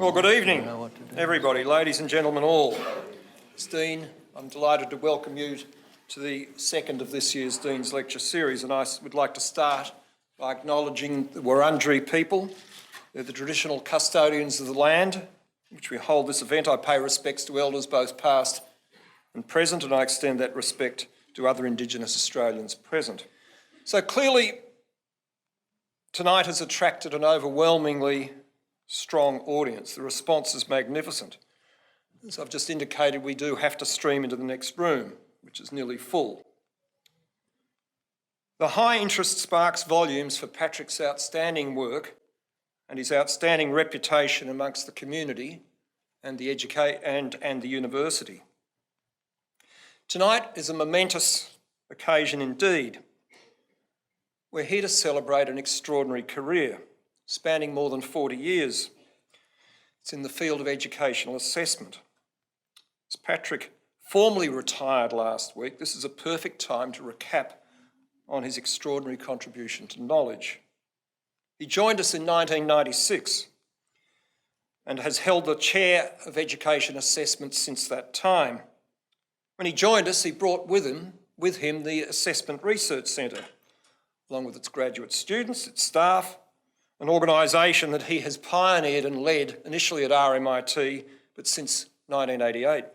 Well, good evening, everybody, ladies and gentlemen all. As Dean, I'm delighted to welcome you to the second of this year's Dean's Lecture Series, and I would like to start by acknowledging the Wurundjeri people. They're the traditional custodians of the land in which we hold this event. I pay respects to elders both past and present, and I extend that respect to other Indigenous Australians present. So clearly, tonight has attracted an overwhelmingly strong audience. The response is magnificent. As I've just indicated, we do have to stream into the next room, which is nearly full. The high interest sparks volumes for Patrick's outstanding work and his outstanding reputation amongst the community and the university. Tonight is a momentous occasion indeed. We're here to celebrate an extraordinary career spanning more than 40 years. It's in the field of educational assessment. As Patrick formally retired last week, this is a perfect time to recap on his extraordinary contribution to knowledge. He joined us in 1996 and has held the chair of education assessment since that time. When he joined us, he brought with him the Assessment Research Centre, along with its graduate students, its staff, an organisation that he has pioneered and led initially at RMIT, but since 1988.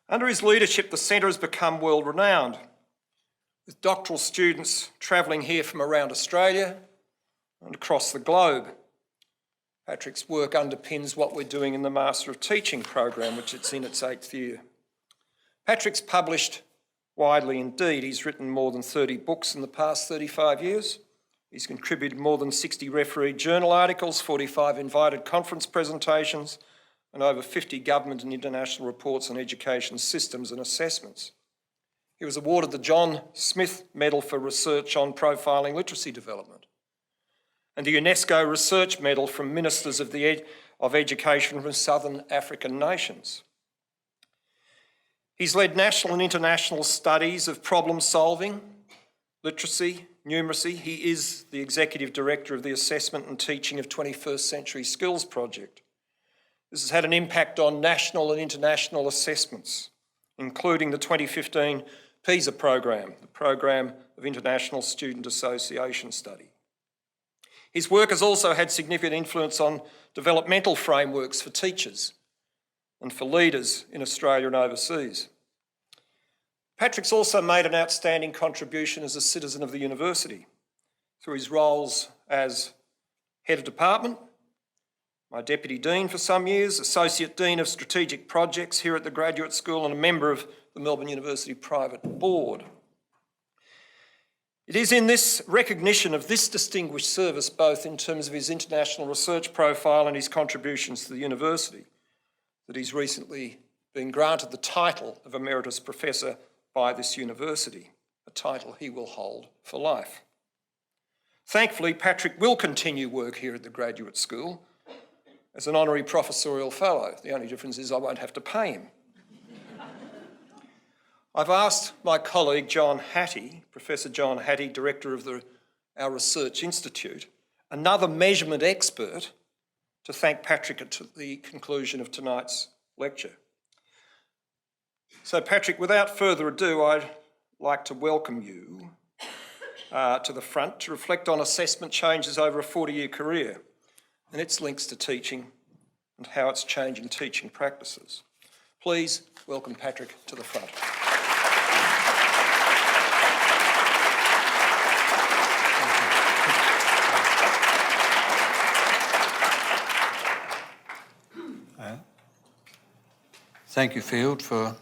Under his leadership, the centre has become world renowned, with doctoral students travelling here from around Australia and across the globe. Patrick's work underpins what we're doing in the Master of Teaching program, which is in its 8th year. Patrick's published widely indeed. He's written more than 30 books in the past 35 years. He's contributed more than 60 refereed journal articles, 45 invited conference presentations, and over 50 government and international reports on education systems and assessments. He was awarded the John Smith Medal for Research on Profiling Literacy Development and the UNESCO Research Medal from Ministers of Education from Southern African nations. He's led national and international studies of problem solving, literacy, numeracy. He is the Executive Director of the Assessment and Teaching of 21st Century Skills Project. This has had an impact on national and international assessments, including the 2015 PISA program, the Program of International Student Association Study. His work has also had significant influence on developmental frameworks for teachers and for leaders in Australia and overseas. Patrick's also made an outstanding contribution as a citizen of the university through his roles as Head of Department, my Deputy Dean for some years, Associate Dean of Strategic Projects here at the Graduate School, and a member of the Melbourne University Private Board. It is in this recognition of this distinguished service, both in terms of his international research profile and his contributions to the university, that he's recently been granted the title of Emeritus Professor by this university, a title he will hold for life. Thankfully, Patrick will continue work here at the Graduate School as an honorary professorial fellow. The only difference is I won't have to pay him. I've asked my colleague John Hattie, Professor John Hattie, Director of our Research Institute, another measurement expert, to thank Patrick at the conclusion of tonight's lecture. So Patrick, without further ado, I'd like to welcome you to the front to reflect on assessment changes over a 40-year career and its links to teaching and how it's changing teaching practices. Please welcome Patrick to the front. Thank you, Field, for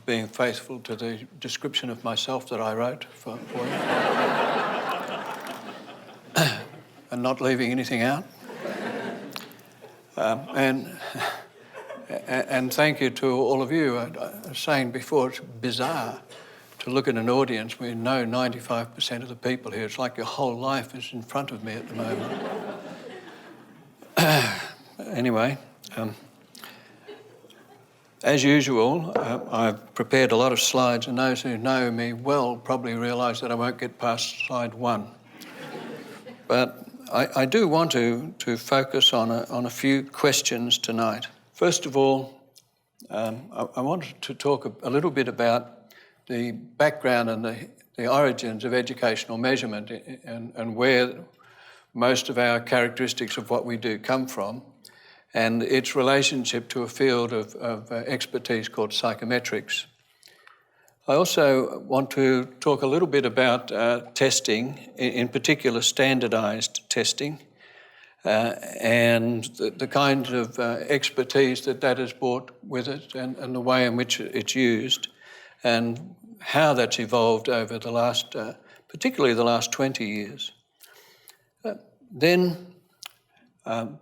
being faithful to the description of myself that I wrote for you. And not leaving anything out. And thank you to all of you. I was saying before, it's bizarre to look at an audience. We know 95% of the people here. It's like your whole life is in front of me at the moment. Anyway, as usual, I've prepared a lot of slides, and those who know me well probably realise that I won't get past slide 1. But I do want to focus on a few questions tonight. First of all, I wanted to talk a little bit about the background and the origins of educational measurement and where most of our characteristics of what we do come from, and its relationship to a field of expertise called psychometrics. I also want to talk a little bit about testing, in particular standardised testing, and the kind of expertise that has brought with it and the way in which it's used and how that's evolved over the last, particularly the last 20 years. Then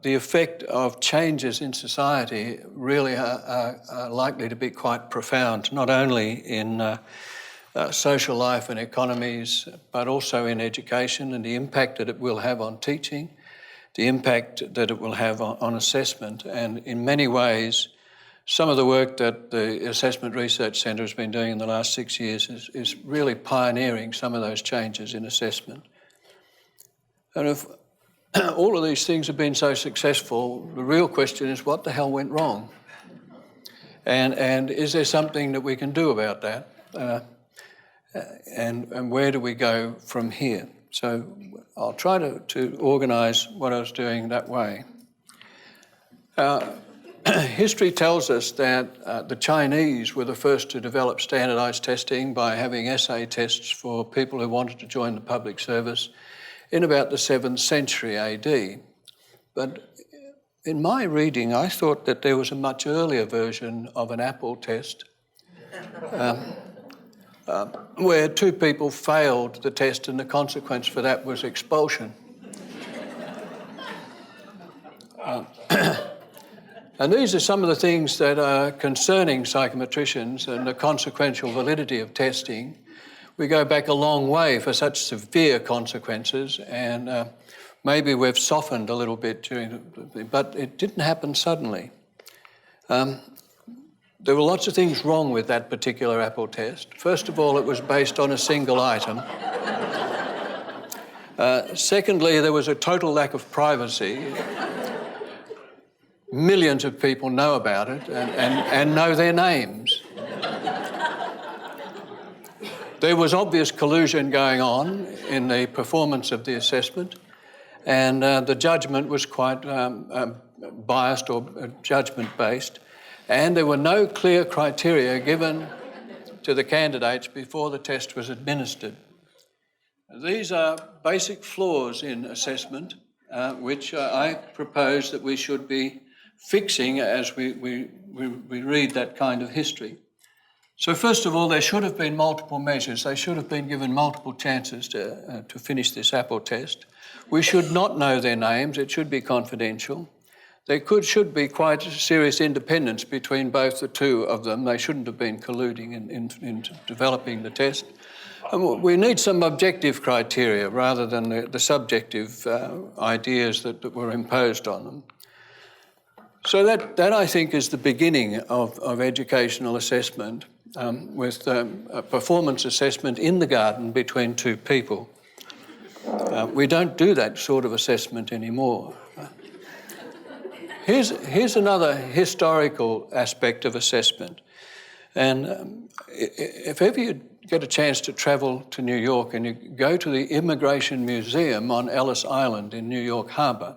the effect of changes in society really are likely to be quite profound, not only in social life and economies, but also in education and the impact that it will have on teaching, the impact that it will have on assessment. And in many ways, some of the work that the Assessment Research Centre has been doing in the last 6 years is really pioneering some of those changes in assessment. And if all of these things have been so successful, the real question is what the hell went wrong? And is there something that we can do about that? And where do we go from here? So I'll try to organise what I was doing that way. History tells us that the Chinese were the first to develop standardised testing by having essay tests for people who wanted to join the public service in about the 7th century AD. But in my reading, I thought that there was a much earlier version of an apple test where 2 people failed the test and the consequence for that was expulsion. And these are some of the things that are concerning psychometricians and the consequential validity of testing. We go back a long way for such severe consequences, and maybe we've softened a little bit but it didn't happen suddenly. There were lots of things wrong with that particular apple test. First of all, it was based on a single item. Secondly, there was a total lack of privacy. Millions of people know about it and know their names. There was obvious collusion going on in the performance of the assessment, and the judgment was quite biased or judgment-based, and there were no clear criteria given to the candidates before the test was administered. These are basic flaws in assessment, which I propose that we should be fixing as we read that kind of history. So first of all, there should have been multiple measures. They should have been given multiple chances to finish this apple test. We should not know their names. It should be confidential. There should be quite serious independence between both the 2 of them. They shouldn't have been colluding in developing the test. And we need some objective criteria rather than the subjective ideas that were imposed on them. So that I think is the beginning of educational assessment, with a performance assessment in the garden between 2 people. We don't do that sort of assessment anymore. Here's another historical aspect of assessment. And if ever you get a chance to travel to New York and you go to the Immigration Museum on Ellis Island in New York Harbour,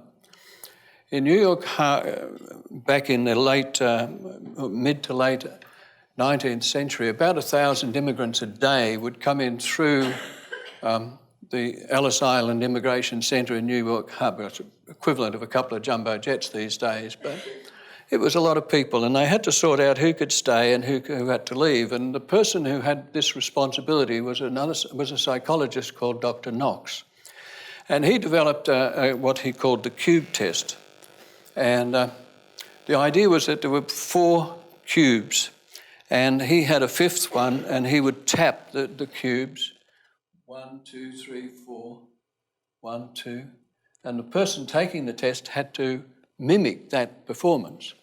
in New York, back in the mid to late 19th century, about 1,000 immigrants a day would come in through the Ellis Island Immigration Centre in New York Harbour. It's equivalent of a couple of jumbo jets these days, but it was a lot of people, and they had to sort out who could stay and who had to leave. And the person who had this responsibility was a psychologist called Dr. Knox, and he developed what he called the cube test. And the idea was that there were 4 cubes, and he had a 5th one, and he would tap the cubes. 1, 2, 3, 4, 1, 2. And the person taking the test had to mimic that performance.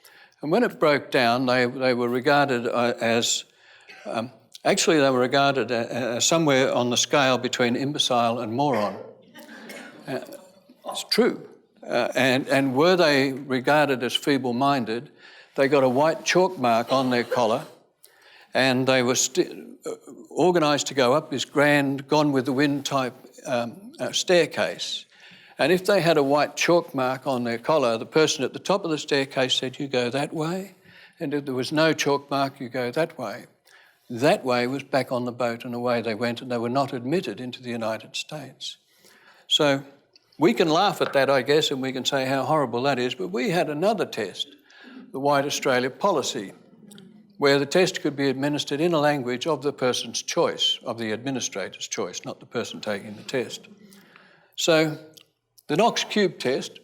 And when it broke down, they were regarded as somewhere on the scale between imbecile and moron. It's true. And were they regarded as feeble-minded, they got a white chalk mark on their collar, and they were organised to go up this grand Gone with the Wind type staircase. And if they had a white chalk mark on their collar, the person at the top of the staircase said, "You go that way." And if there was no chalk mark, "You go that way." That way was back on the boat, and away they went, and they were not admitted into the United States. So we can laugh at that, I guess, and we can say how horrible that is, but we had another test, the White Australia Policy, where the test could be administered in a language of the person's choice, of the administrator's choice, not the person taking the test. So the Knox cube test,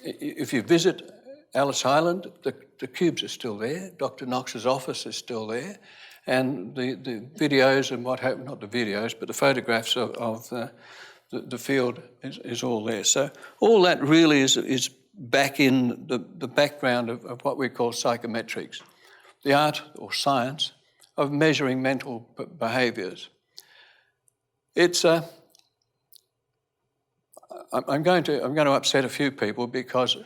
if you visit Alice Island, the cubes are still there. Dr. Knox's office is still there. And the videos and what happened, not the videos, but the photographs of the field is all there. So all that really is back in the background of what we call psychometrics, the art or science of measuring mental behaviours. It's I'm going to upset a few people because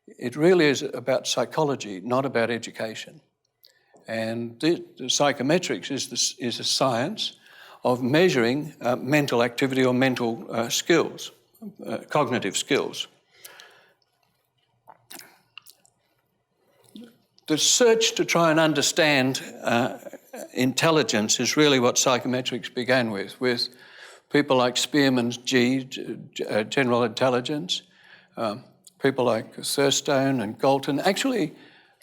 it really is about psychology, not about education. And the psychometrics is a science of measuring mental activity or mental skills, cognitive skills. The search to try and understand intelligence is really what psychometrics began with people like Spearman's G, general intelligence, people like Thurstone and Galton. Actually,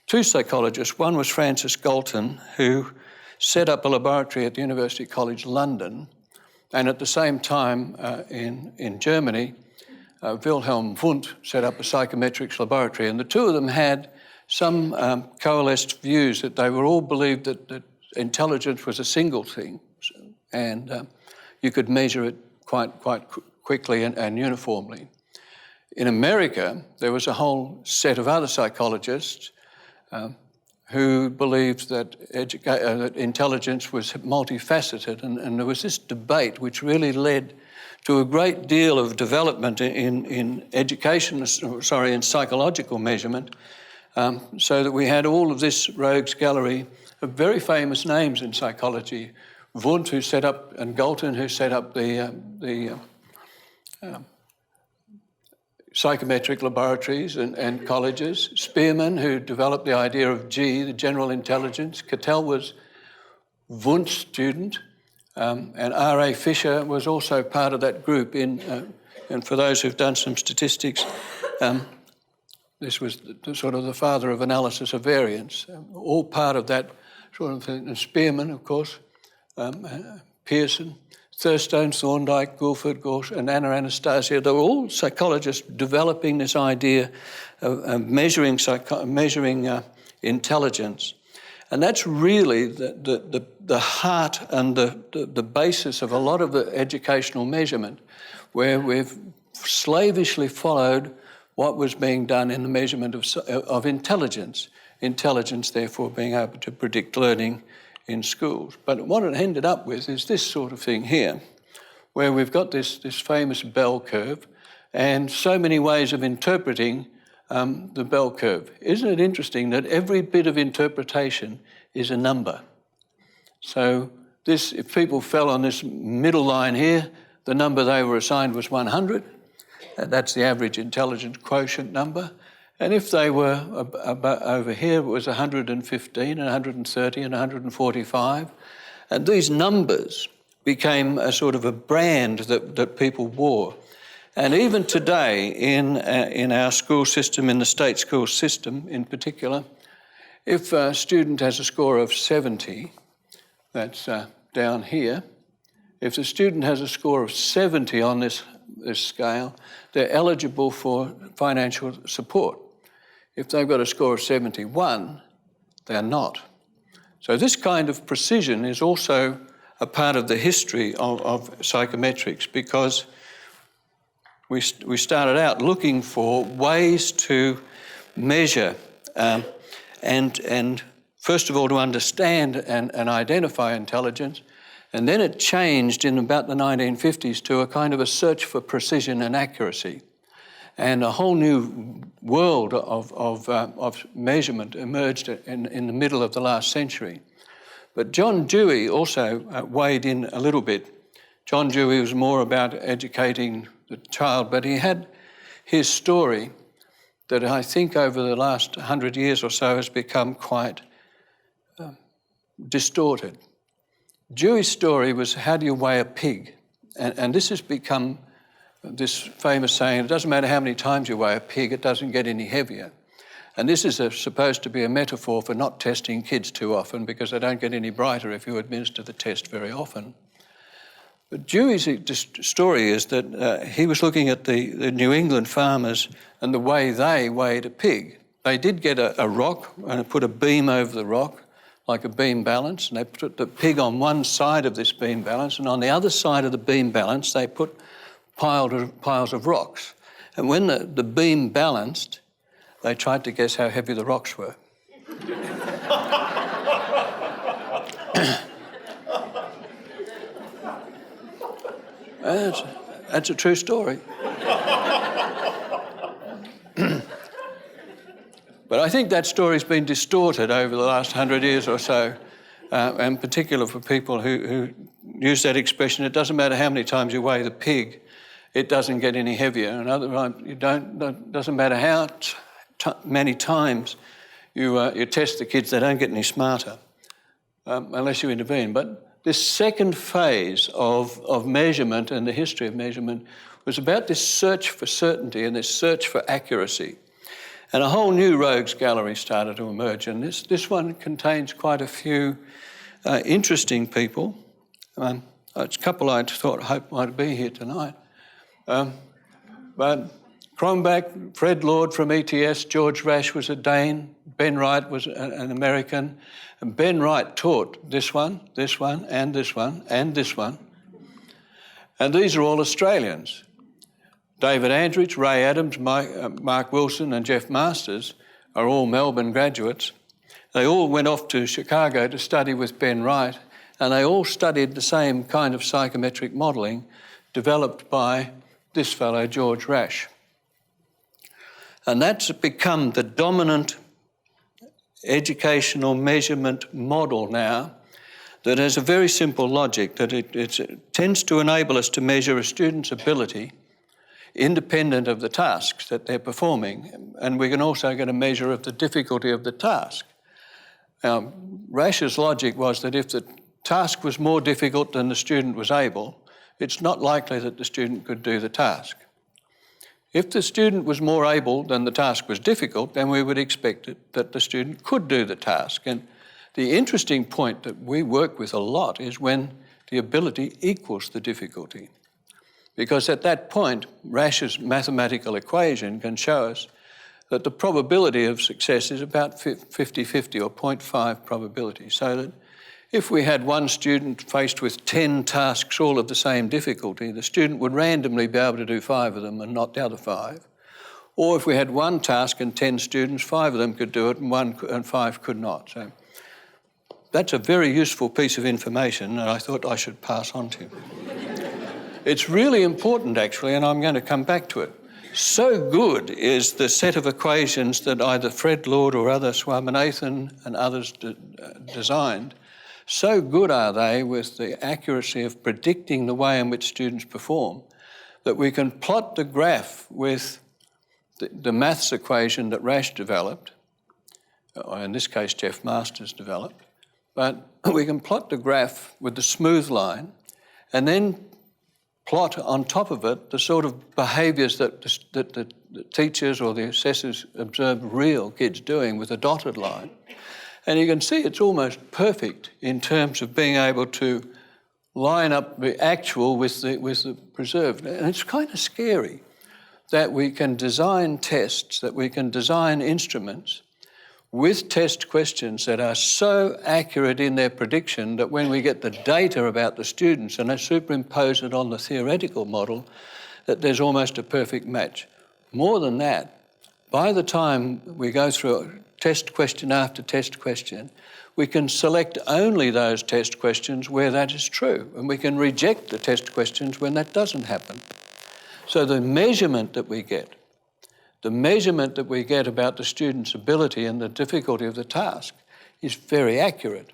two psychologists. One was Francis Galton, who set up a laboratory at the University College London, and at the same time in Germany, Wilhelm Wundt set up a psychometrics laboratory, and the two of them had some coalesced views that they were all believed that intelligence was a single thing, and you could measure it quite quickly and uniformly. In America, there was a whole set of other psychologists who believed that intelligence was multifaceted, and there was this debate which really led to a great deal of development in psychological measurement, so that we had all of this rogues gallery of very famous names in psychology. Wundt, who set up, and Galton, who set up the psychometric laboratories and colleges. Spearman, who developed the idea of G, the general intelligence. Cattell was Wundt's student, and R.A. Fisher was also part of that group. And for those who've done some statistics, this was sort of the father of analysis of variance, all part of that sort of thing. And Spearman, of course, Pearson, Thurstone, Thorndike, Guilford, Gorsh, and Anna Anastasia. They were all psychologists developing this idea of measuring intelligence. And that's really the heart and the basis of a lot of the educational measurement, where we've slavishly followed what was being done in the measurement of intelligence. Intelligence, therefore, being able to predict learning in schools. But what it ended up with is this sort of thing here, where we've got this famous bell curve and so many ways of interpreting the bell curve. Isn't it interesting that every bit of interpretation is a number? So this, if people fell on this middle line here, the number they were assigned was 100. That's the average intelligence quotient number. And if they were over here, it was 115 and 130 and 145. And these numbers became a sort of a brand that people wore. And even today, in our school system, in the state school system in particular, if a student has a score of 70, that's down here, if the student has a score of 70 on this scale, they're eligible for financial support. If they've got a score of 71, they're not. So this kind of precision is also a part of the history of psychometrics, because we started out looking for ways to measure and first of all to understand and identify intelligence, and then it changed in about the 1950s to a kind of a search for precision and accuracy. And a whole new world of measurement emerged in the middle of the last century. But John Dewey also weighed in a little bit. John Dewey was more about educating the child, but he had his story that I think over the last 100 years or so has become quite distorted. Dewey's story was, how do you weigh a pig? And this has become this famous saying, it doesn't matter how many times you weigh a pig, it doesn't get any heavier. And this is supposed to be a metaphor for not testing kids too often, because they don't get any brighter if you administer the test very often. But Dewey's story is that he was looking at the New England farmers and the way they weighed a pig. They did get a rock and put a beam over the rock, like a beam balance, and they put the pig on one side of this beam balance, and on the other side of the beam balance they put piles of rocks. And when the beam balanced, they tried to guess how heavy the rocks were. That's a true story. But I think that story's been distorted over the last 100 years or so, and particularly for people who use that expression, it doesn't matter how many times you weigh the pig, it doesn't get any heavier. And otherwise, it doesn't matter how many times you test the kids, they don't get any smarter unless you intervene. But this second phase of measurement and the history of measurement was about this search for certainty and this search for accuracy. And a whole new rogues gallery started to emerge, and this one contains quite a few interesting people. It's a couple I hoped might be here tonight. But Kronbach, Fred Lord from ETS, George Rash was a Dane, Ben Wright was an American, and Ben Wright taught this one, and this one, and this one. And these are all Australians. David Andrich, Ray Adams, Mark Wilson and Jeff Masters are all Melbourne graduates. They all went off to Chicago to study with Ben Wright, and they all studied the same kind of psychometric modelling developed by this fellow, George Rash. And that's become the dominant educational measurement model now, that has a very simple logic, that it tends to enable us to measure a student's ability independent of the tasks that they're performing, and we can also get a measure of the difficulty of the task. Now, Rash's logic was that if the task was more difficult than the student was able, it's not likely that the student could do the task. If the student was more able than the task was difficult, then we would expect that the student could do the task. And the interesting point that we work with a lot is when the ability equals the difficulty. Because at that point, Rash's mathematical equation can show us that the probability of success is about 50-50 or 0.5 probability. So that if we had one student faced with 10 tasks all of the same difficulty, the student would randomly be able to do 5 of them and not the other 5. Or if we had one task and 10 students, 5 of them could do it and 5 could not. So that's a very useful piece of information, and I thought I should pass on to you. It's really important, actually, and I'm going to come back to it. So good is the set of equations that either Fred Lord or other Swaminathan and others designed. So good are they with the accuracy of predicting the way in which students perform that we can plot the graph with the maths equation that Rash developed, or in this case Jeff Masters developed, but we can plot the graph with the smooth line and then plot on top of it the sort of behaviours that the teachers or the assessors observe real kids doing with a dotted line. And you can see it's almost perfect in terms of being able to line up the actual with the preserved. And it's kind of scary that we can design tests, that we can design instruments with test questions that are so accurate in their prediction that when we get the data about the students and they superimpose it on the theoretical model, that there's almost a perfect match. More than that, by the time we go through test question after test question, we can select only those test questions where that is true, and we can reject the test questions when that doesn't happen. So the measurement that we get the measurement that we get about the student's ability and the difficulty of the task is very accurate.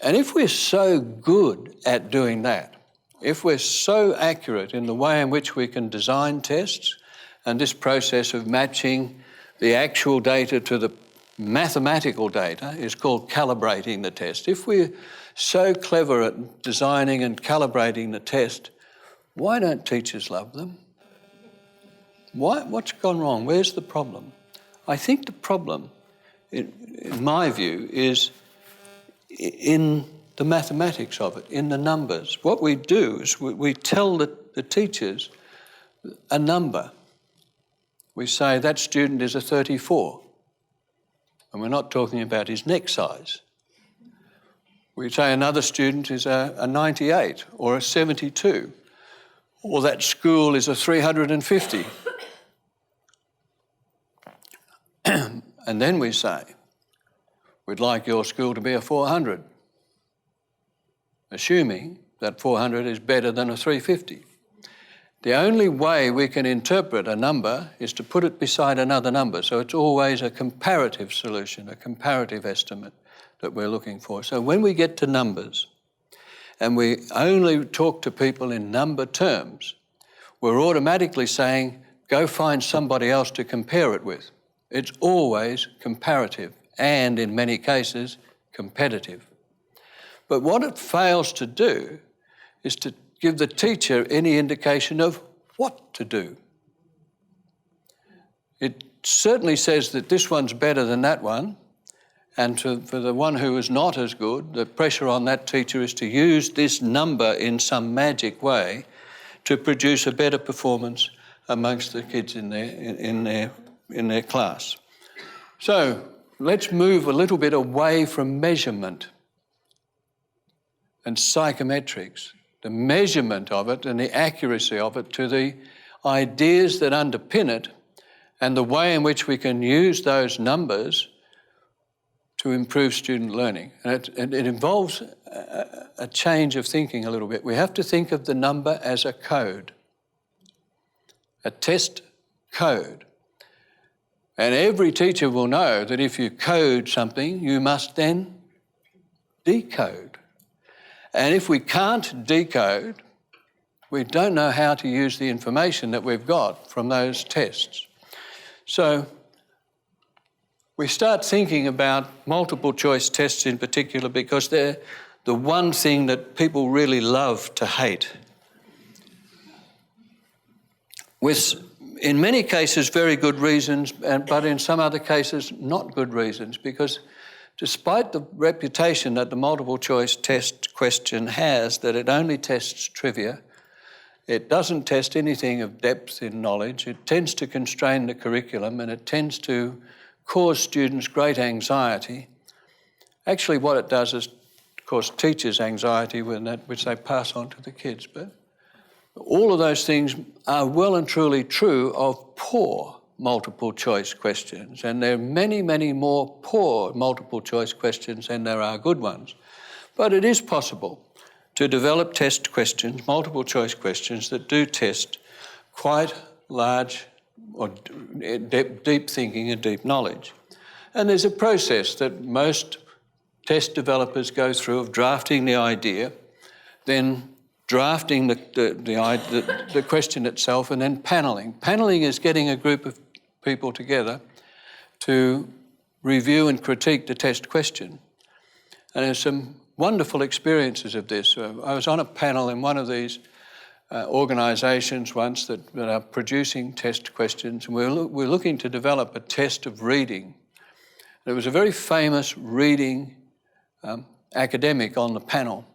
And if we're so good at doing that, if we're so accurate in the way in which we can design tests, and this process of matching the actual data to the mathematical data is called calibrating the test. If we're so clever at designing and calibrating the test, why don't teachers love them? What's gone wrong? Where's the problem? I think the problem, in my view, is in the mathematics of it, in the numbers. What we do is we tell the teachers a number. We say that student is a 34, and we're not talking about his neck size. We say another student is a 98 or a 72, or that school is a 350. And then we say, we'd like your school to be a 400, assuming that 400 is better than a 350. The only way we can interpret a number is to put it beside another number. So it's always a comparative solution, a comparative estimate that we're looking for. So when we get to numbers and we only talk to people in number terms, we're automatically saying, go find somebody else to compare it with. It's always comparative and, in many cases, competitive. But what it fails to do is to give the teacher any indication of what to do. It certainly says that this one's better than that one, and for the one who is not as good, the pressure on that teacher is to use this number in some magic way to produce a better performance amongst the kids in their class. So let's move a little bit away from measurement and psychometrics, the measurement of it and the accuracy of it, to the ideas that underpin it and the way in which we can use those numbers to improve student learning. And it involves a change of thinking a little bit. We have to think of the number as a code, a test code. And every teacher will know that if you code something, you must then decode. And if we can't decode, we don't know how to use the information that we've got from those tests. So we start thinking about multiple choice tests in particular because they're the one thing that people really love to hate. With, in many cases, very good reasons, but in some other cases, not good reasons, because despite the reputation that the multiple choice test question has, that it only tests trivia, it doesn't test anything of depth in knowledge, it tends to constrain the curriculum and it tends to cause students great anxiety. Actually, what it does is cause teachers anxiety which they pass on to the kids. But all of those things are well and truly true of poor multiple choice questions, and there are many, many more poor multiple choice questions than there are good ones. But it is possible to develop test questions, multiple choice questions, that do test quite large or deep thinking and deep knowledge. And there's a process that most test developers go through of drafting the idea, then drafting the question itself, and then panelling. Panelling is getting a group of people together to review and critique the test question. And there's some wonderful experiences of this. I was on a panel in one of these organisations once that are producing test questions, and we're looking to develop a test of reading. There was a very famous reading academic on the panel,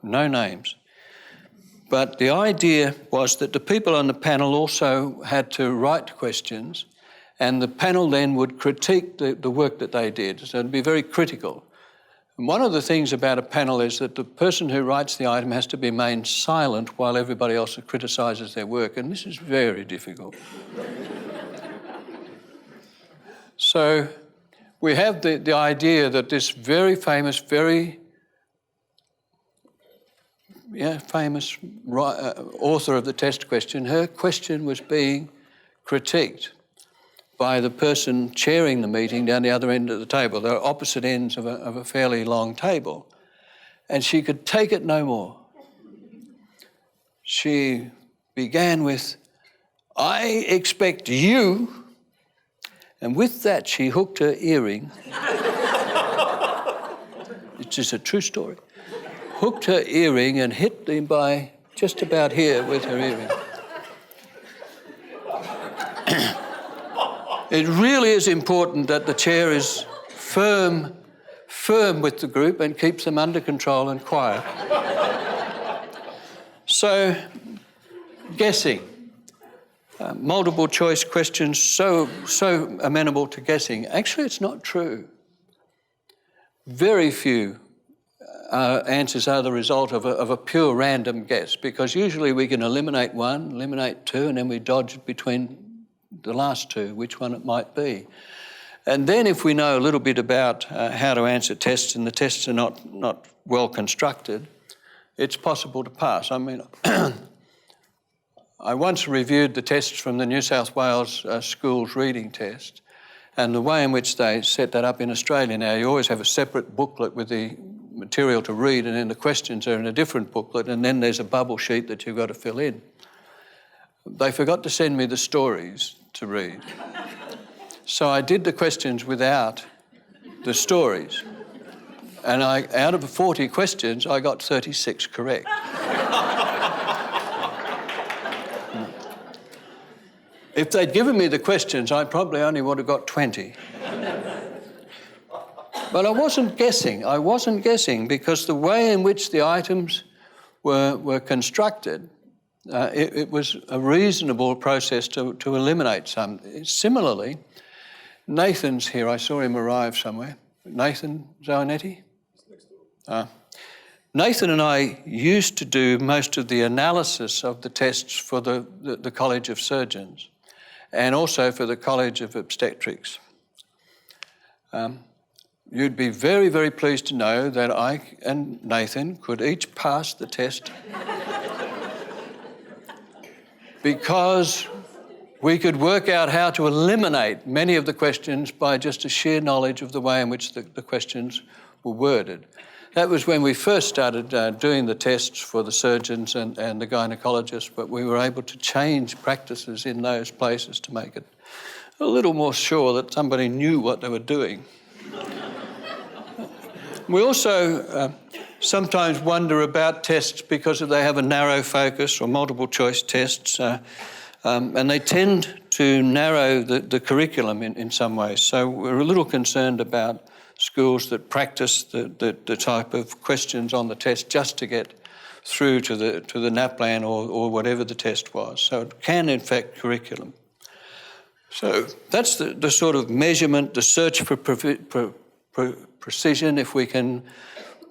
no names. But the idea was that the people on the panel also had to write questions, and the panel then would critique the work that they did. So it'd be very critical. And one of the things about a panel is that the person who writes the item has to remain silent while everybody else criticises their work, and this is very difficult. So we have the idea that this very famous, famous author of the test question, her question was being critiqued by the person chairing the meeting down the other end of the table. They were opposite ends of a fairly long table. And she could take it no more. She began with, "I expect you," and with that she hooked her earring. It is a true story. Hooked her earring and hit him by just about here with her earring. It really is important that the chair is firm with the group and keeps them under control and quiet. So, guessing. Multiple choice questions so amenable to guessing. Actually, it's not true. Very few answers are the result of a pure random guess, because usually we can eliminate one, eliminate two, and then we dodge between the last two, which one it might be. And then if we know a little bit about how to answer tests and the tests are not well constructed, it's possible to pass. I mean, I once reviewed the tests from the New South Wales schools reading test, and the way in which they set that up in Australia now, you always have a separate booklet with the material to read, and then the questions are in a different booklet, and then there's a bubble sheet that you've got to fill in. They forgot to send me the stories to read. So I did the questions without the stories. And out of the 40 questions, I got 36 correct. If they'd given me the questions, I probably only would have got 20. But I wasn't guessing because the way in which the items were constructed, it was a reasonable process to eliminate some. Similarly, Nathan's here. I saw him arrive somewhere. Nathan Zionetti? Nathan and I used to do most of the analysis of the tests for the College of Surgeons and also for the College of Obstetrics. You'd be very, very pleased to know that I and Nathan could each pass the test because we could work out how to eliminate many of the questions by just a sheer knowledge of the way in which the questions were worded. That was when we first started doing the tests for the surgeons and the gynecologists, but we were able to change practices in those places to make it a little more sure that somebody knew what they were doing. We also sometimes wonder about tests because they have a narrow focus, or multiple choice tests, and they tend to narrow the curriculum in some ways. So we're a little concerned about schools that practice the type of questions on the test just to get through to the NAPLAN or whatever the test was. So it can infect curriculum. So that's the sort of measurement, the search for precision. If we can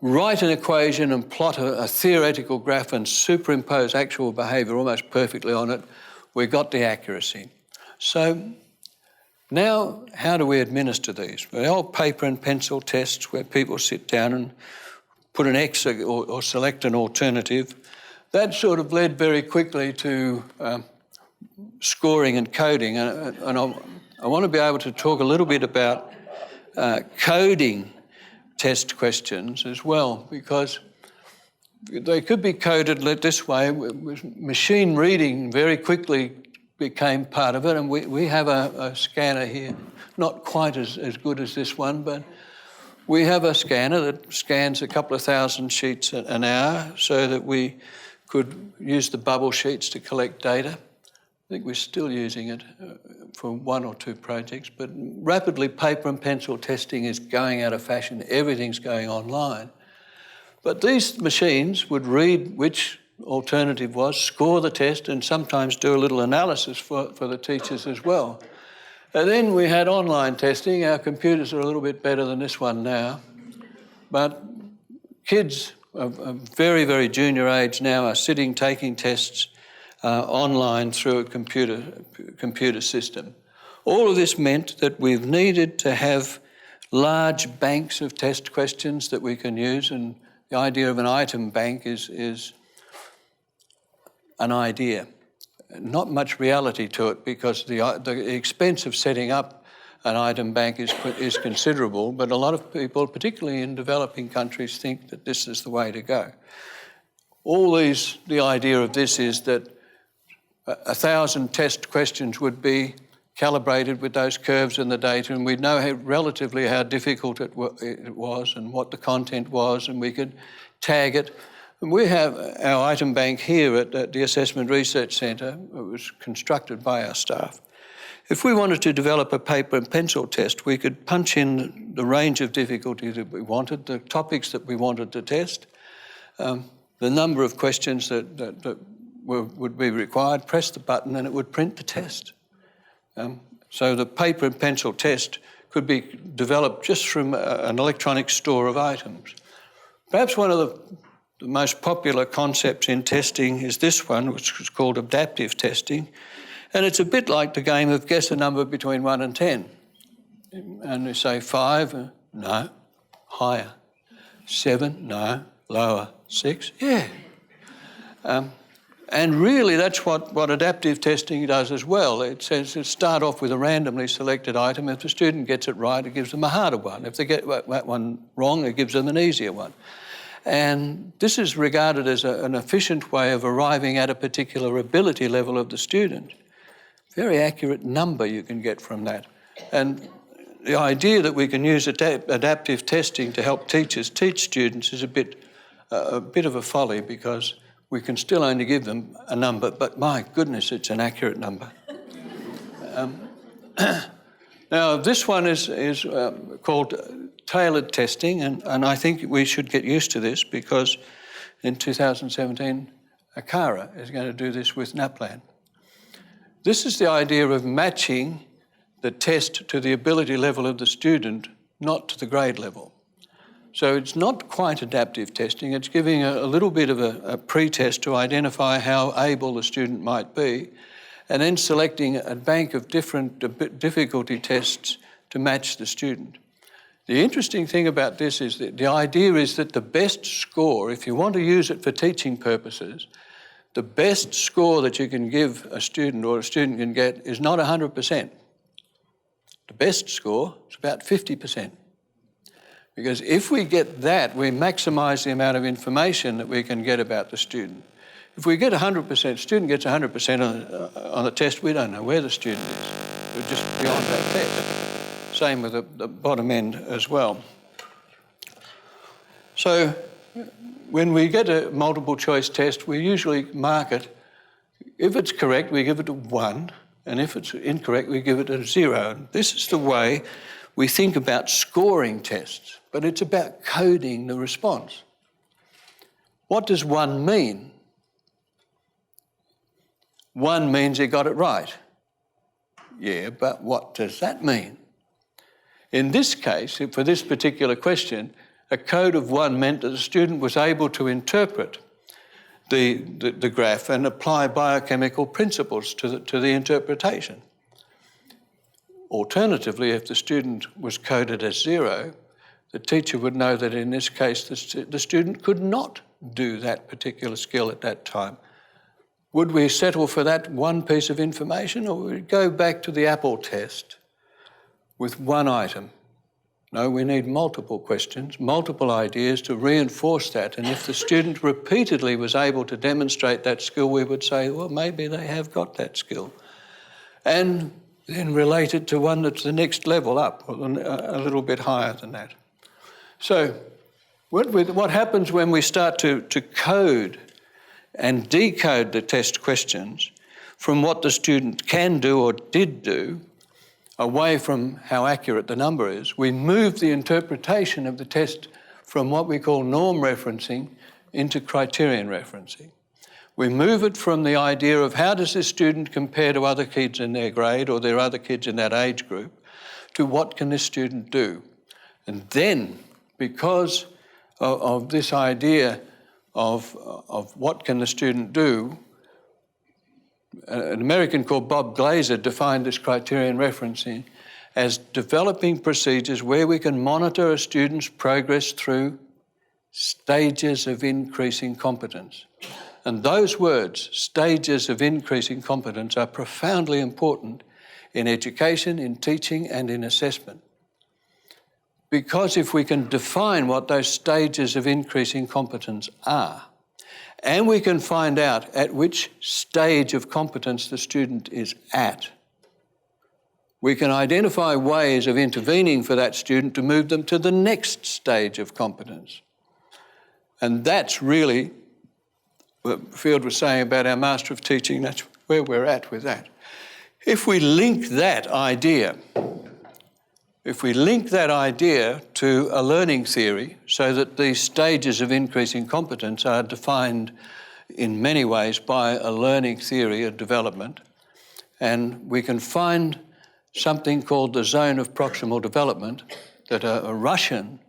write an equation and plot a theoretical graph and superimpose actual behaviour almost perfectly on it, we got the accuracy. So now, how do we administer these? Well, the old paper and pencil tests where people sit down and put an X or select an alternative, that sort of led very quickly to scoring and coding. And I want to be able to talk a little bit about coding test questions as well, because they could be coded this way. Machine reading very quickly became part of it, and we have a scanner here, not quite as good as this one, but we have a scanner that scans a couple of thousand sheets an hour so that we could use the bubble sheets to collect data. I think we're still using it for one or two projects, but rapidly paper and pencil testing is going out of fashion. Everything's going online. But these machines would read which alternative was, score the test, and sometimes do a little analysis for the teachers as well. And then we had online testing. Our computers are a little bit better than this one now. But kids of very, very junior age now are sitting taking tests online through a computer system. All of this meant that we've needed to have large banks of test questions that we can use, and the idea of an item bank is an idea. not much reality to it because the expense of setting up an item bank is considerable, but a lot of people, particularly in developing countries, think that this is the way to go. The idea of this is that 1,000 test questions would be calibrated with those curves in the data, and we'd know relatively how difficult it was and what the content was, and we could tag it. And we have our item bank here at the Assessment Research Centre. It was constructed by our staff. If we wanted to develop a paper and pencil test, we could punch in the range of difficulty that we wanted, the topics that we wanted to test, the number of questions that would be required, press the button and it would print the test. So the paper and pencil test could be developed just from an electronic store of items. Perhaps one of the most popular concepts in testing is this one, which is called adaptive testing. And it's a bit like the game of guess a number between 1 and 10. And you say 5, no, higher. 7, no, lower. 6, yeah. And really that's what adaptive testing does as well. It says to start off with a randomly selected item. If the student gets it right, it gives them a harder one. If they get that one wrong, it gives them an easier one. And this is regarded as an efficient way of arriving at a particular ability level of the student. Very accurate number you can get from that. And the idea that we can use adaptive testing to help teachers teach students is a bit of a folly, because we can still only give them a number, but my goodness, it's an accurate number. Now, this one is called tailored testing, and I think we should get used to this, because in 2017, ACARA is going to do this with NAPLAN. This is the idea of matching the test to the ability level of the student, not to the grade level. So it's not quite adaptive testing, it's giving a little bit of a pre-test to identify how able the student might be, and then selecting a bank of different difficulty tests to match the student. The interesting thing about this is that the idea is that the best score, if you want to use it for teaching purposes, the best score that you can give a student or a student can get is not 100%. The best score is about 50%. Because if we get that, we maximise the amount of information that we can get about the student. If we get 100%, student gets 100% on the test, we don't know where the student is. We're just beyond that test. Same with the bottom end as well. So when we get a multiple choice test, we usually mark it. If it's correct, we give it a 1, and if it's incorrect, we give it a 0. This is the way we think about scoring tests, but it's about coding the response. What does 1 mean? 1 means you got it right. Yeah, but what does that mean? In this case, for this particular question, a code of 1 meant that the student was able to interpret the graph and apply biochemical principles to the interpretation. Alternatively, if the student was coded as 0, the teacher would know that in this case the student could not do that particular skill at that time. Would we settle for that one piece of information, or would we go back to the apple test with 1 item? No, we need multiple questions, multiple ideas to reinforce that. And if the student repeatedly was able to demonstrate that skill, we would say, well, maybe they have got that skill. And then relate it to one that's the next level up, or a little bit higher than that. So what happens when we start to code and decode the test questions from what the student can do or did do, away from how accurate the number is, we move the interpretation of the test from what we call norm referencing into criterion referencing. We move it from the idea of how does this student compare to other kids in their grade or their other kids in that age group, to what can this student do? And then, because of this idea of what can the student do, an American called Bob Glazer defined this criterion referencing as developing procedures where we can monitor a student's progress through stages of increasing competence. And those words, stages of increasing competence, are profoundly important in education, in teaching, and in assessment. Because if we can define what those stages of increasing competence are, and we can find out at which stage of competence the student is at, we can identify ways of intervening for that student to move them to the next stage of competence. And that's really what Field was saying about our Master of Teaching. That's where we're at with that. If we link that idea to a learning theory so that these stages of increasing competence are defined in many ways by a learning theory of development, and we can find something called the zone of proximal development that a Russian,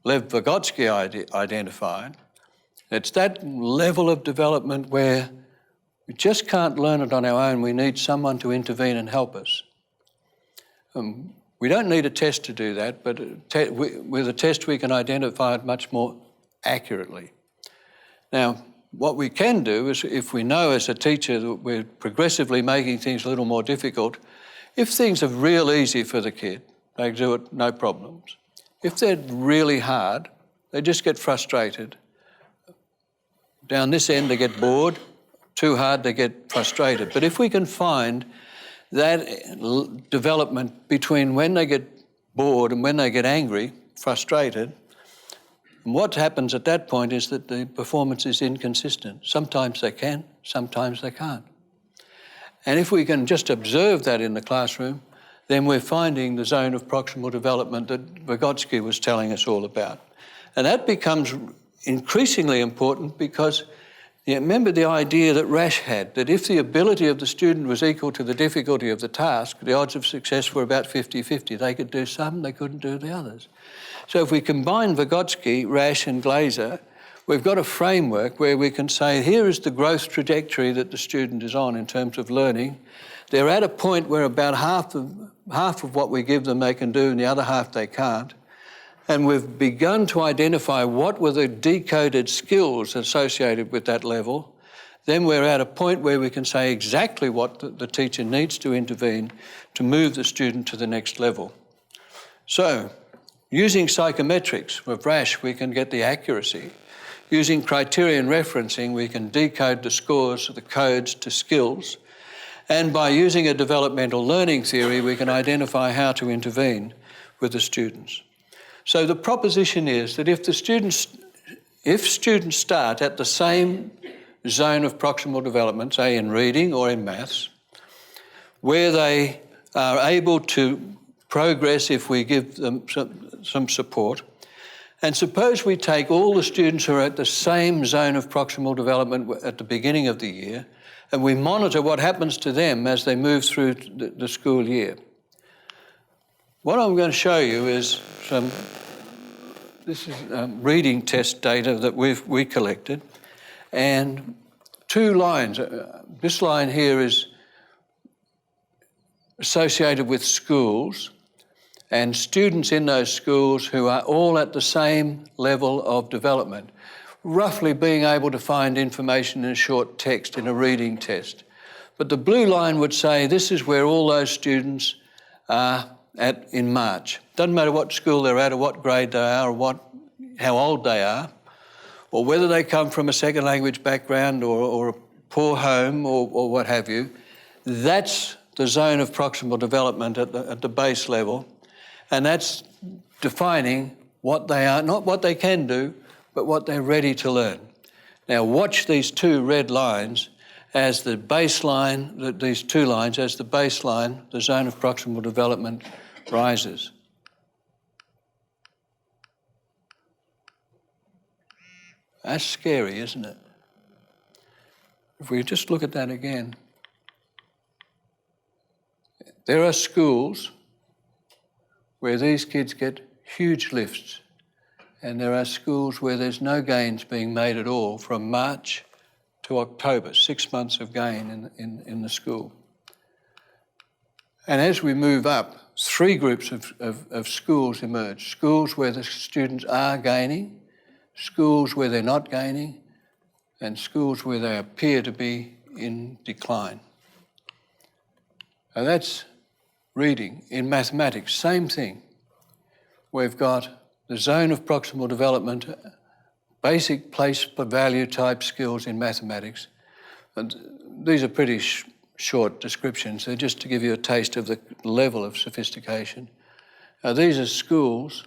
Lev Vygotsky, identified. It's that level of development where we just can't learn it on our own. We need someone to intervene and help us. We don't need a test to do that, but with a test we can identify it much more accurately. Now, what we can do is, if we know as a teacher that we're progressively making things a little more difficult, if things are real easy for the kid, they do it no problems. If they're really hard, they just get frustrated. Down this end, they get bored. Too hard, they get frustrated. But if we can find that development between when they get bored and when they get angry, frustrated, and what happens at that point is that the performance is inconsistent. Sometimes they can, sometimes they can't. And if we can just observe that in the classroom, then we're finding the zone of proximal development that Vygotsky was telling us all about. And that becomes increasingly important because remember the idea that Rasch had, that if the ability of the student was equal to the difficulty of the task, the odds of success were about 50-50. They could do some, they couldn't do the others. So if we combine Vygotsky, Rasch and Glaser, we've got a framework where we can say, here is the growth trajectory that the student is on in terms of learning. They're at a point where about half of what we give them they can do and the other half they can't. And we've begun to identify what were the decoded skills associated with that level. Then we're at a point where we can say exactly what the teacher needs to intervene to move the student to the next level. So, using psychometrics with Rasch, we can get the accuracy. Using criterion referencing, we can decode the scores, the codes to skills. And by using a developmental learning theory, we can identify how to intervene with the students. So the proposition is that if students start at the same zone of proximal development, say in reading or in maths, where they are able to progress if we give them some support, and suppose we take all the students who are at the same zone of proximal development at the beginning of the year, and we monitor what happens to them as they move through the school year. What I'm going to show you is this is reading test data that we collected, and 2 lines. This line here is associated with schools and students in those schools who are all at the same level of development, roughly being able to find information in a short text in a reading test. But the blue line would say this is where all those students are at in March. Doesn't matter what school they're at or what grade they are or how old they are, or whether they come from a second language background or a poor home or what have you. That's the zone of proximal development at the base level, and that's defining what they are, not what they can do, but what they're ready to learn. Now watch these 2 red lines as the baseline, these 2 lines as the baseline, the zone of proximal development rises. That's scary, isn't it? If we just look at that again. There are schools where these kids get huge lifts, and there are schools where there's no gains being made at all from March to October, 6 months of gain in the school. And as we move up, 3 groups of schools emerge. Schools where the students are gaining, schools where they're not gaining, and schools where they appear to be in decline. Now that's reading. In mathematics, same thing. We've got the zone of proximal development, basic place per value type skills in mathematics. And these are pretty short descriptions. They're just to give you a taste of the level of sophistication. Now these are schools,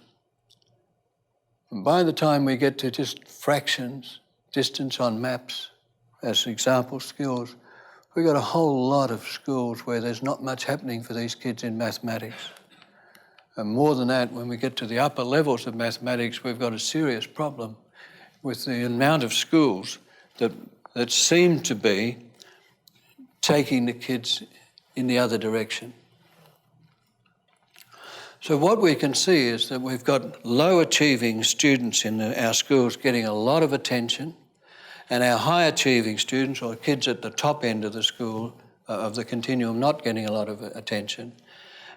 and by the time we get to just fractions, distance on maps as example skills, we've got a whole lot of schools where there's not much happening for these kids in mathematics. And more than that, when we get to the upper levels of mathematics, we've got a serious problem with the amount of schools that seem to be taking the kids in the other direction. So what we can see is that we've got low achieving students in our schools getting a lot of attention, and our high achieving students, or kids at the top end of the school, of the continuum, not getting a lot of attention.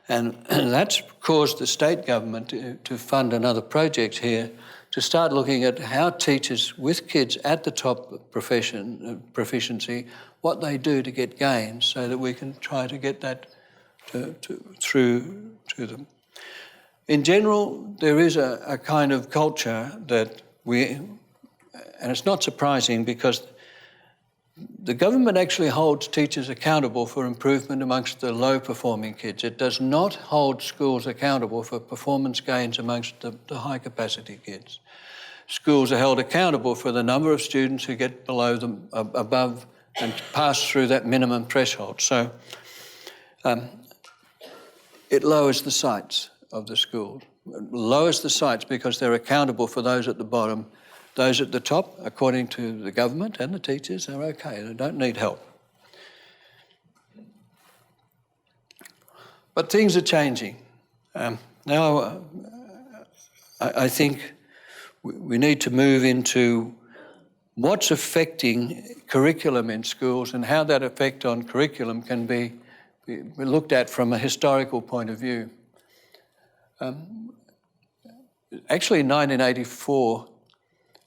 And that's caused the state government to fund another project here to start looking at how teachers with kids at the top proficiency, what they do to get gains so that we can try to get that through to them. In general, there is a kind of culture that and it's not surprising because the government actually holds teachers accountable for improvement amongst the low-performing kids. It does not hold schools accountable for performance gains amongst the high-capacity kids. Schools are held accountable for the number of students who get below them, above and pass through that minimum threshold. So it lowers the sights of the school. It lowers the sights because they're accountable for those at the bottom. Those at the top, according to the government and the teachers, are okay. They don't need help. But things are changing. Now, I think we need to move into what's affecting curriculum in schools and how that effect on curriculum can be looked at from a historical point of view. Actually, in 1984,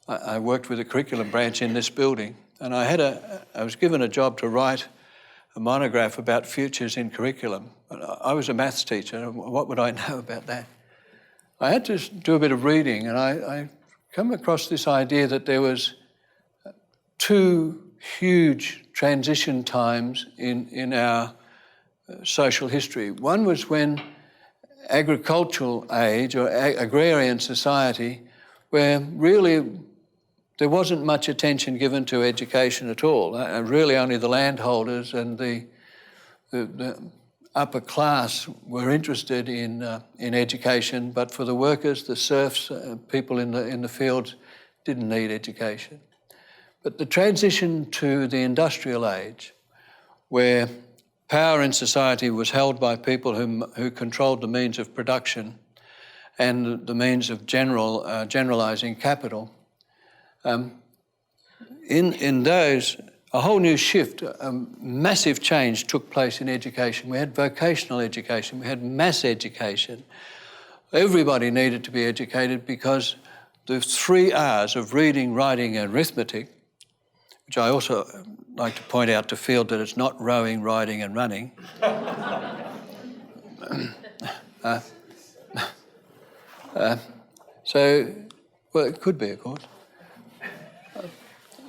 I worked with a curriculum branch in this building, and I was given a job to write a monograph about futures in curriculum. I was a maths teacher, what would I know about that? I had to do a bit of reading, and I come across this idea that there was two huge transition times in our social history. One was when agricultural age or agrarian society, where really there wasn't much attention given to education at all. Really only the landholders and the upper class were interested in education, but for the workers, the serfs, people in the fields didn't need education. But the transition to the industrial age, where power in society was held by people who controlled the means of production and the means of generalising capital, in those, a whole new shift, a massive change took place in education. We had vocational education, we had mass education. Everybody needed to be educated because the 3 R's of reading, writing and arithmetic, which I also like to point out to Field that it's not rowing, riding and running. Well, it could be, of course.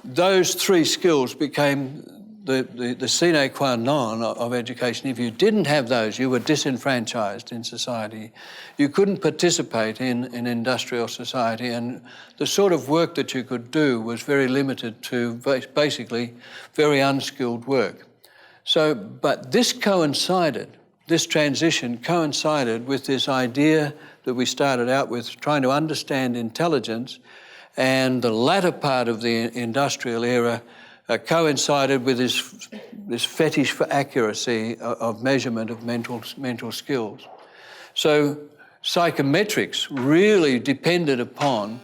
Those 3 skills became the sine qua non of education. If you didn't have those, you were disenfranchised in society. You couldn't participate in industrial society, and the sort of work that you could do was very limited to basically very unskilled work. But this transition coincided with this idea that we started out with, trying to understand intelligence, and the latter part of the industrial era coincided with this fetish for accuracy of measurement of mental skills. So psychometrics really depended upon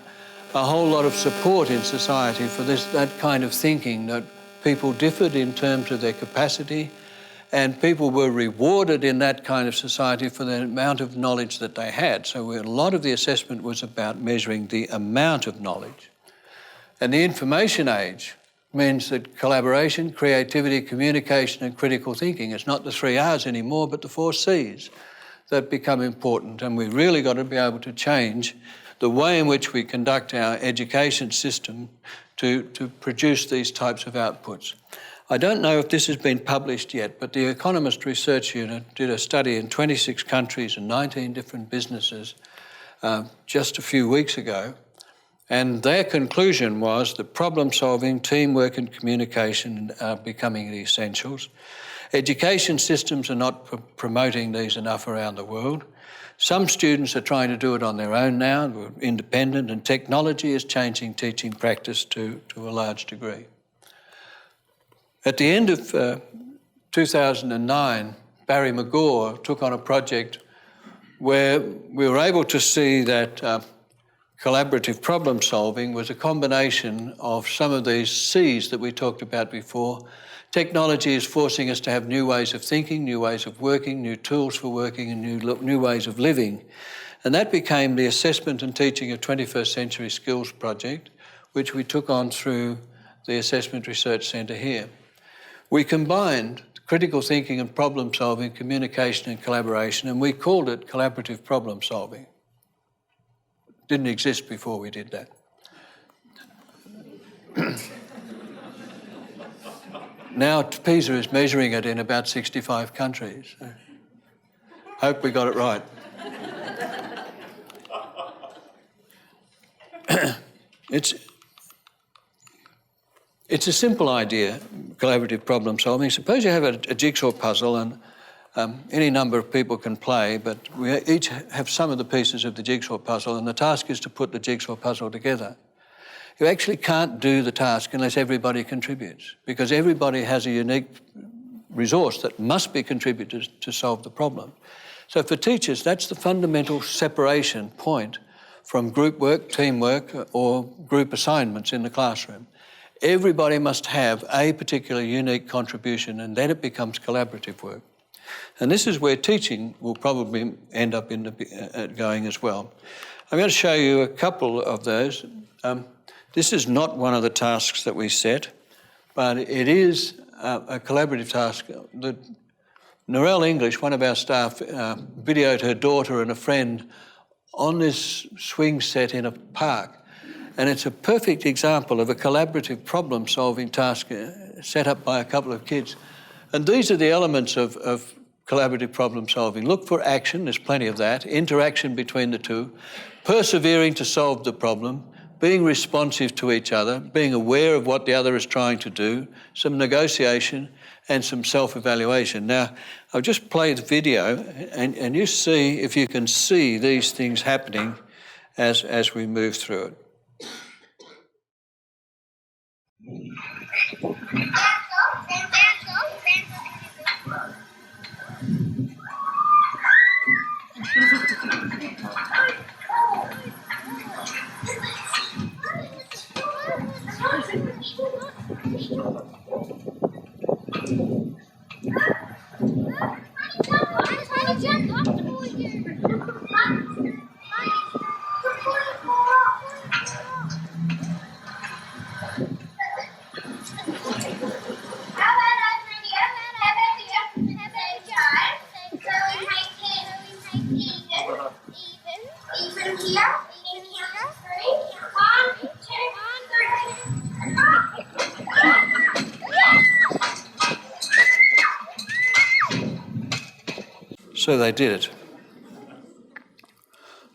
a whole lot of support in society for that kind of thinking, that people differed in terms of their capacity, and people were rewarded in that kind of society for the amount of knowledge that they had. So a lot of the assessment was about measuring the amount of knowledge. And the information age means that collaboration, creativity, communication and critical thinking, it's not the 3 R's anymore, but the 4 C's that become important. And we've really got to be able to change the way in which we conduct our education system to produce these types of outputs. I don't know if this has been published yet, but the Economist Research Unit did a study in 26 countries and 19 different businesses just a few weeks ago. And their conclusion was that problem solving, teamwork and communication are becoming the essentials. Education systems are not promoting these enough around the world. Some students are trying to do it on their own now, independent, and technology is changing teaching practice to a large degree. At the end of 2009, Barry McGaw took on a project where we were able to see that collaborative problem solving was a combination of some of these C's that we talked about before. Technology is forcing us to have new ways of thinking, new ways of working, new tools for working and new ways of living. And that became the Assessment and Teaching of 21st Century Skills project, which we took on through the Assessment Research Centre here. We combined critical thinking and problem solving, communication and collaboration, and we called it collaborative problem solving. Didn't exist before we did that. Now PISA is measuring it in about 65 countries. So hope we got it right. It's a simple idea, collaborative problem solving. Suppose you have a jigsaw puzzle and any number of people can play, but we each have some of the pieces of the jigsaw puzzle, and the task is to put the jigsaw puzzle together. You actually can't do the task unless everybody contributes, because everybody has a unique resource that must be contributed to solve the problem. So for teachers, that's the fundamental separation point from group work, teamwork, or group assignments in the classroom. Everybody must have a particular unique contribution, and then it becomes collaborative work. And this is where teaching will probably end up going as well. I'm going to show you a couple of those. This is not one of the tasks that we set, but it is a collaborative task. Narelle English, one of our staff, videoed her daughter and a friend on this swing set in a park. And it's a perfect example of a collaborative problem-solving task set up by a couple of kids. And these are the elements of collaborative problem-solving. Look for action, there's plenty of that, interaction between the two, persevering to solve the problem, being responsive to each other, being aware of what the other is trying to do, some negotiation and some self-evaluation. Now, I'll just play the video and you see if you can see these things happening as we move through it. So they did it.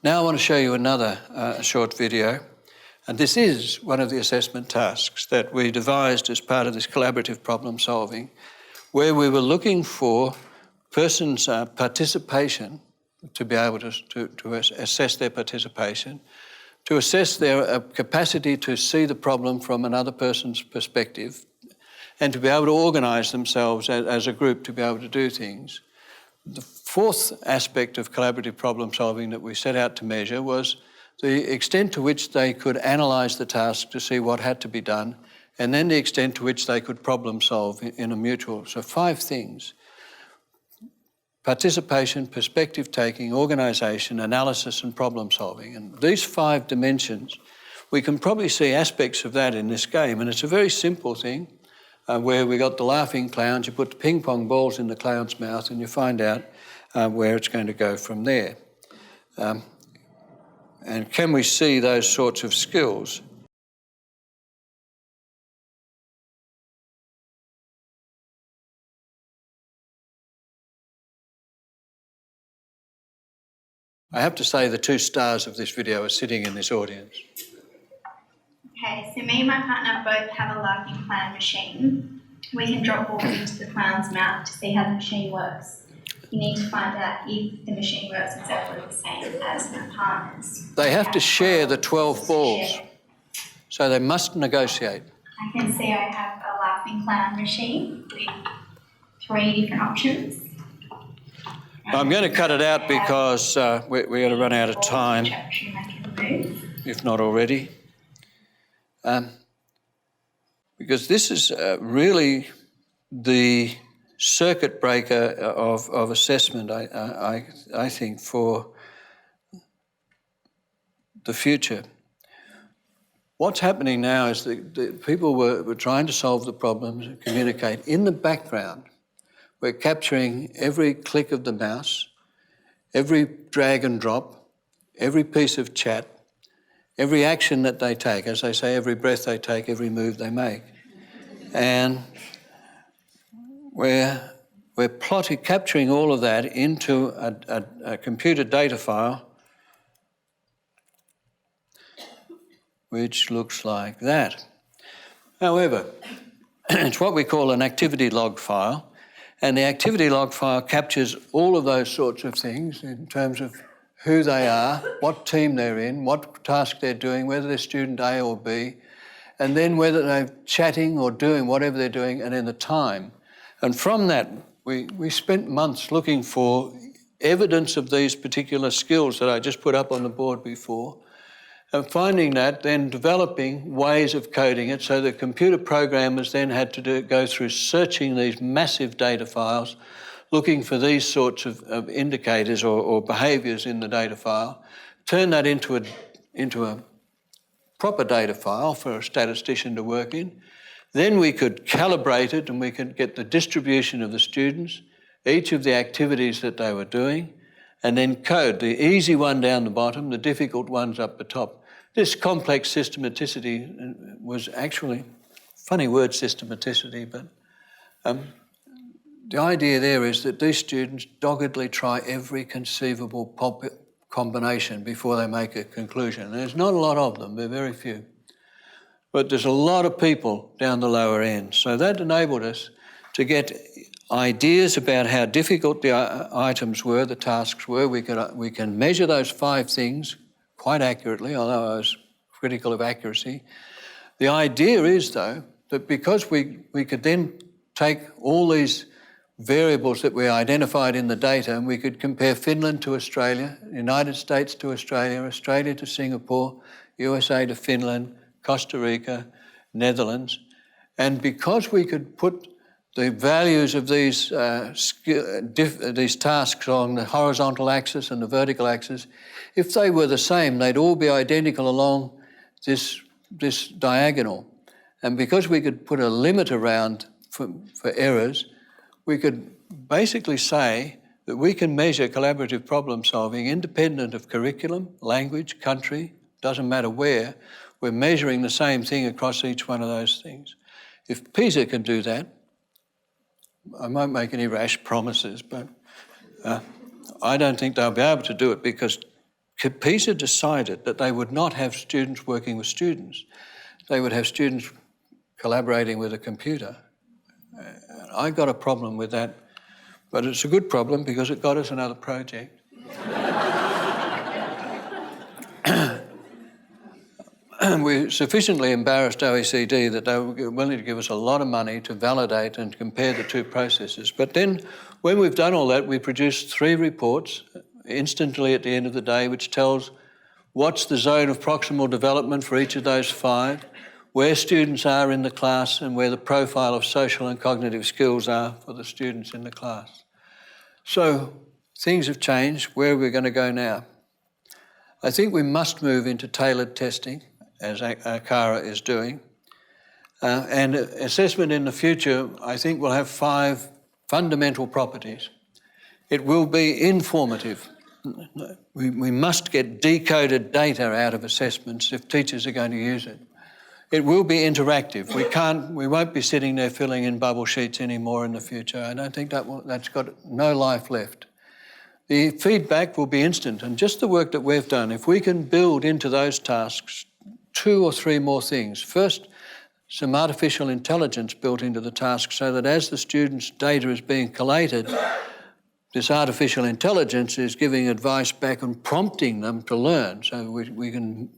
Now I want to show you another short video. And this is one of the assessment tasks that we devised as part of this collaborative problem solving, where we were looking for persons' participation to be able to assess their participation, to assess their capacity to see the problem from another person's perspective, and to be able to organise themselves as a group to be able to do things. The fourth aspect of collaborative problem solving that we set out to measure was the extent to which they could analyse the task to see what had to be done, and then the extent to which they could problem solve in a mutual. So 5 things: participation, perspective taking, organisation, analysis and problem solving. And these 5 dimensions we can probably see aspects of that in this game, and it's a very simple thing where we got the laughing clowns. You put the ping pong balls in the clown's mouth and you find out where it's going to go from there. And can we see those sorts of skills? I have to say the two stars of this video are sitting in this audience. Okay, so me and my partner both have a laughing clown machine. We can drop balls into the clown's mouth to see how the machine works. You need to find out if the machine works exactly the same as my partner's. They have to share the 12 balls, so they must negotiate. I can see I have a laughing clown machine with 3 different options. I'm going to cut it out because we're going to run out of time, if not already. Because this is really the circuit breaker of assessment, I think, for the future. What's happening now is that the people were trying to solve the problems and communicate. In the background, we're capturing every click of the mouse, every drag and drop, every piece of chat, every action that they take. As they say, every breath they take, every move they make. And we're capturing all of that into a computer data file which looks like that. However, it's what we call an activity log file. And the activity log file captures all of those sorts of things in terms of who they are, what team they're in, what task they're doing, whether they're student A or B, and then whether they're chatting or doing whatever they're doing, and then the time. And from that, we spent months looking for evidence of these particular skills that I just put up on the board before, and finding that, then developing ways of coding it, so the computer programmers then had to go through searching these massive data files, looking for these sorts of indicators or behaviours in the data file, turn that into a proper data file for a statistician to work in. Then we could calibrate it and we could get the distribution of the students, each of the activities that they were doing, and then code the easy one down the bottom, the difficult ones up the top. This complex systematicity was actually, funny word systematicity, but the idea there is that these students doggedly try every conceivable combination before they make a conclusion. And there's not a lot of them, they're very few. But there's a lot of people down the lower end. So that enabled us to get ideas about how difficult the items were, the tasks were. We can measure those 5 things quite accurately, although I was critical of accuracy. The idea is, though, that because we could then take all these variables that we identified in the data and we could compare Finland to Australia, United States to Australia, Australia to Singapore, USA to Finland, Costa Rica, Netherlands, and because we could put the values of these tasks on the horizontal axis and the vertical axis, if they were the same, they'd all be identical along this diagonal. And because we could put a limit around for errors, we could basically say that we can measure collaborative problem solving independent of curriculum, language, country, doesn't matter where, we're measuring the same thing across each one of those things. If PISA can do that, I won't make any rash promises, but I don't think they'll be able to do it because PISA decided that they would not have students working with students. They would have students collaborating with a computer. I got a problem with that, but it's a good problem because it got us another project. We sufficiently embarrassed OECD that they were willing to give us a lot of money to validate and compare the two processes. But then when we've done all that, we produced 3 reports instantly at the end of the day, which tells what's the zone of proximal development for each of those 5, where students are in the class and where the profile of social and cognitive skills are for the students in the class. So things have changed. Where are we going to go now? I think we must move into tailored testing as Cara is doing. And assessment in the future, I think, will have 5 fundamental properties. It will be informative. We must get decoded data out of assessments if teachers are going to use it. It will be interactive. We won't be sitting there filling in bubble sheets anymore in the future. I don't think that's got no life left. The feedback will be instant, and just the work that we've done, if we can build into those tasks 2 or 3 more things. First, some artificial intelligence built into the task so that as the students' data is being collated, this artificial intelligence is giving advice back and prompting them to learn, so we can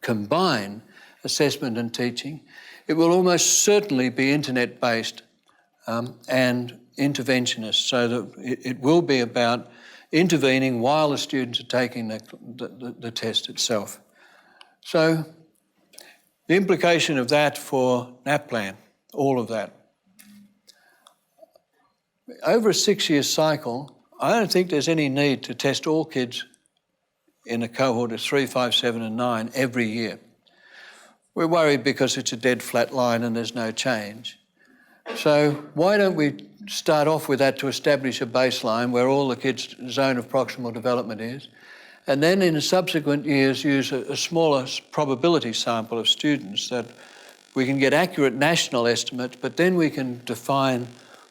combine assessment and teaching. It will almost certainly be internet-based and interventionist, so that it will be about intervening while the students are taking the test itself. So the implication of that for NAPLAN, all of that. Over a 6-year cycle, I don't think there's any need to test all kids in a cohort of 3, 5, 7 and 9 every year. We're worried because it's a dead flat line and there's no change. So why don't we start off with that to establish a baseline where all the kids' zone of proximal development is, and then in the subsequent years use a smaller probability sample of students that we can get accurate national estimates, but then we can define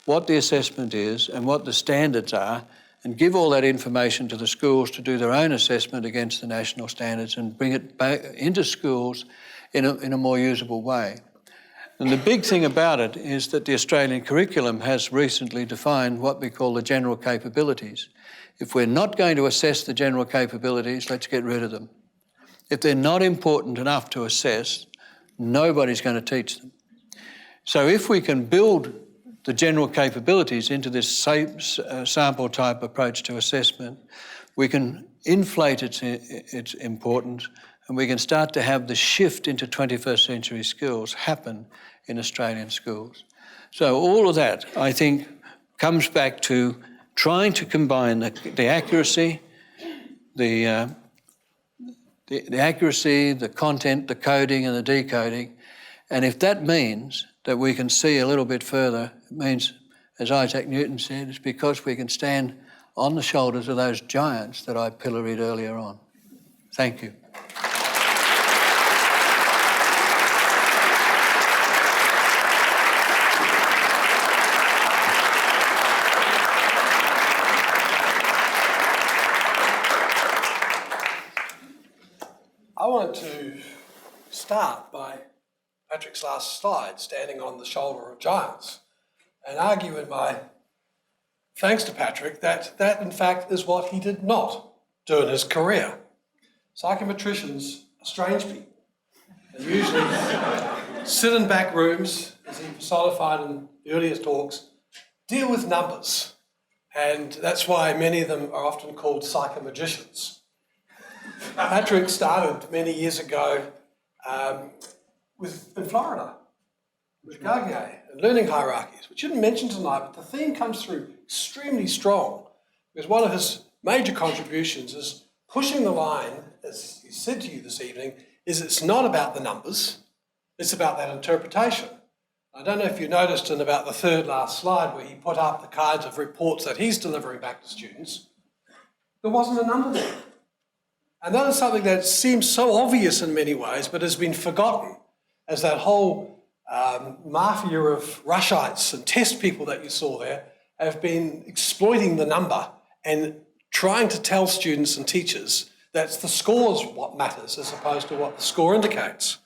what the assessment is and what the standards are, and give all that information to the schools to do their own assessment against the national standards and bring it back into schools in a more usable way. And the big thing about it is that the Australian curriculum has recently defined what we call the general capabilities. If we're not going to assess the general capabilities, let's get rid of them. If they're not important enough to assess, nobody's going to teach them. So if we can build the general capabilities into this sample type approach to assessment, we can inflate its importance, and we can start to have the shift into 21st century skills happen in Australian schools. So all of that, I think, comes back to trying to combine the accuracy, the accuracy, the content, the coding and the decoding. And if that means that we can see a little bit further, it means, as Isaac Newton said, it's because we can stand on the shoulders of those giants that I pilloried earlier on. Thank you. I wanted to start by Patrick's last slide, standing on the shoulder of giants, and argue in my thanks to Patrick that in fact is what he did not do in his career. Psychometricians are strange people. They usually sit in back rooms, as he personified in the earliest talks, deal with numbers, and that's why many of them are often called psychomagicians. Patrick started many years ago in Florida with Gagné and learning hierarchies, which I didn't mention tonight, but the theme comes through extremely strong, because one of his major contributions is pushing the line, as he said to you this evening, is it's not about the numbers, it's about that interpretation. I don't know if you noticed in about the third last slide where he put up the kinds of reports that he's delivering back to students, there wasn't a number there. And that is something that seems so obvious in many ways, but has been forgotten, as that whole mafia of Rushites and test people that you saw there have been exploiting the number and trying to tell students and teachers that the score's what matters as opposed to what the score indicates.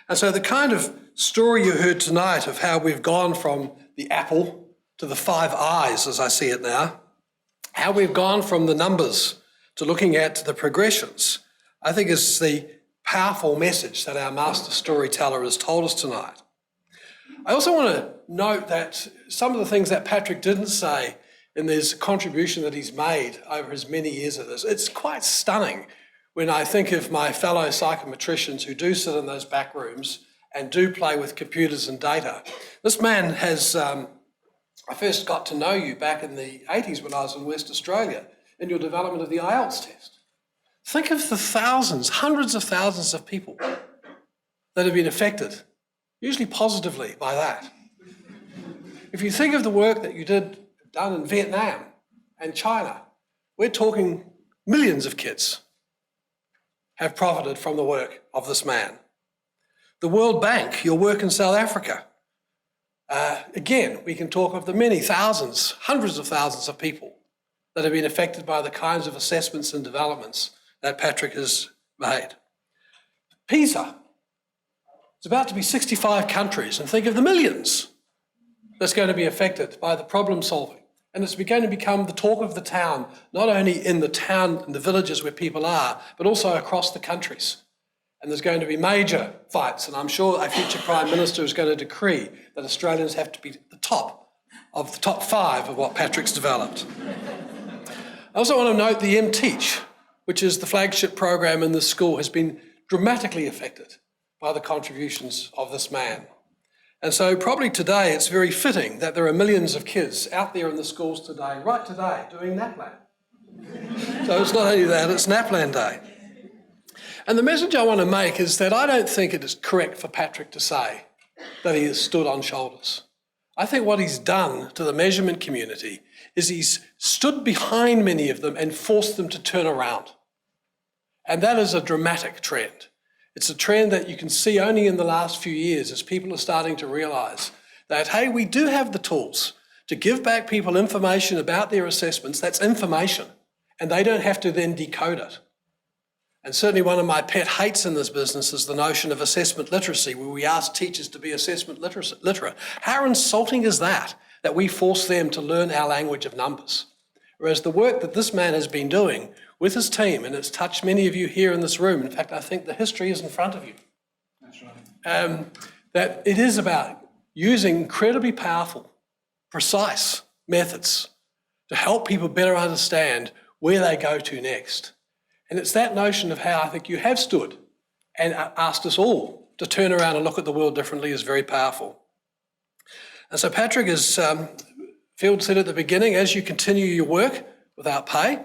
And so the kind of story you heard tonight of how we've gone from the apple to the 5 eyes, as I see it now, how we've gone from the numbers to looking at the progressions, I think is the powerful message that our master storyteller has told us tonight. I also want to note that some of the things that Patrick didn't say in his contribution that he's made over his many years of this, it's quite stunning when I think of my fellow psychometricians who do sit in those back rooms and do play with computers and data. This man has, I first got to know you back in the 80s when I was in West Australia, in your development of the IELTS test. Think of the thousands, hundreds of thousands of people that have been affected, usually positively, by that. If you think of the work that you done in Vietnam and China, we're talking millions of kids have profited from the work of this man. The World Bank, your work in South Africa. Again, we can talk of the many thousands, hundreds of thousands of people that have been affected by the kinds of assessments and developments that Patrick has made. PISA, it's about to be 65 countries, and think of the millions that's going to be affected by the problem solving. And it's going to become the talk of the town, not only in the town and the villages where people are, but also across the countries. And there's going to be major fights, and I'm sure a future Prime Minister is going to decree that Australians have to be at the top of the top 5 of what Patrick's developed. I also want to note the M-Teach, which is the flagship program in this school, has been dramatically affected by the contributions of this man. And so probably today it's very fitting that there are millions of kids out there in the schools today, right today, doing NAPLAN. So it's not only that, it's NAPLAN Day. And the message I want to make is that I don't think it is correct for Patrick to say that he has stood on shoulders. I think what he's done to the measurement community is he's stood behind many of them and forced them to turn around. And that is a dramatic trend. It's a trend that you can see only in the last few years as people are starting to realise that, hey, we do have the tools to give back people information about their assessments. That's information, and they don't have to then decode it. And certainly one of my pet hates in this business is the notion of assessment literacy, where we ask teachers to be assessment literate. How insulting is that we force them to learn our language of numbers? Whereas the work that this man has been doing with his team, and it's touched many of you here in this room, in fact, I think the history is in front of you. That's right. That it is about using incredibly powerful, precise methods to help people better understand where they go to next. And it's that notion of how I think you have stood and asked us all to turn around and look at the world differently is very powerful. And so Patrick, as Field said at the beginning, as you continue your work without pay,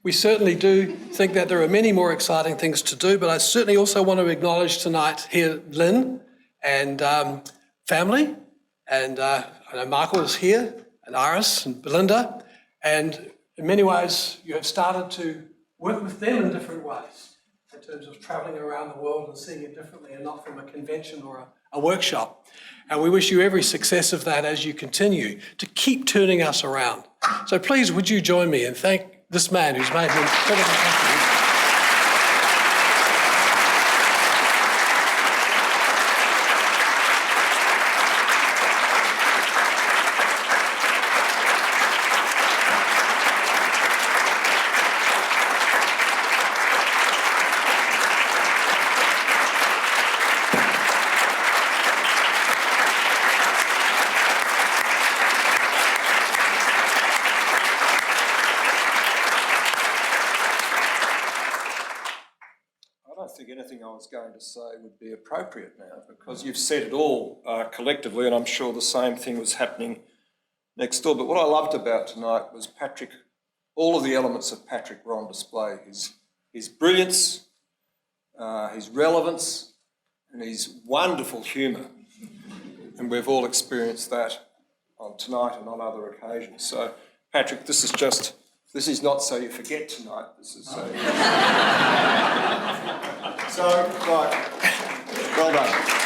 we certainly do think that there are many more exciting things to do, but I certainly also want to acknowledge tonight here Lynn and family, and I know Michael is here, and Iris and Belinda, and in many ways you have started to work with them in different ways in terms of travelling around the world and seeing it differently and not from a convention or a workshop. And we wish you every success of that as you continue to keep turning us around. So please, would you join me and thank this man who's made an incredible contribution. I don't think anything I was going to say would be appropriate now, because you've said it all collectively, and I'm sure the same thing was happening next door. But what I loved about tonight was Patrick, all of the elements of Patrick were on display. His brilliance, his relevance, and his wonderful humour. And we've all experienced that on tonight and on other occasions. So, Patrick, this is not so you forget tonight, this is so... So, right, well done.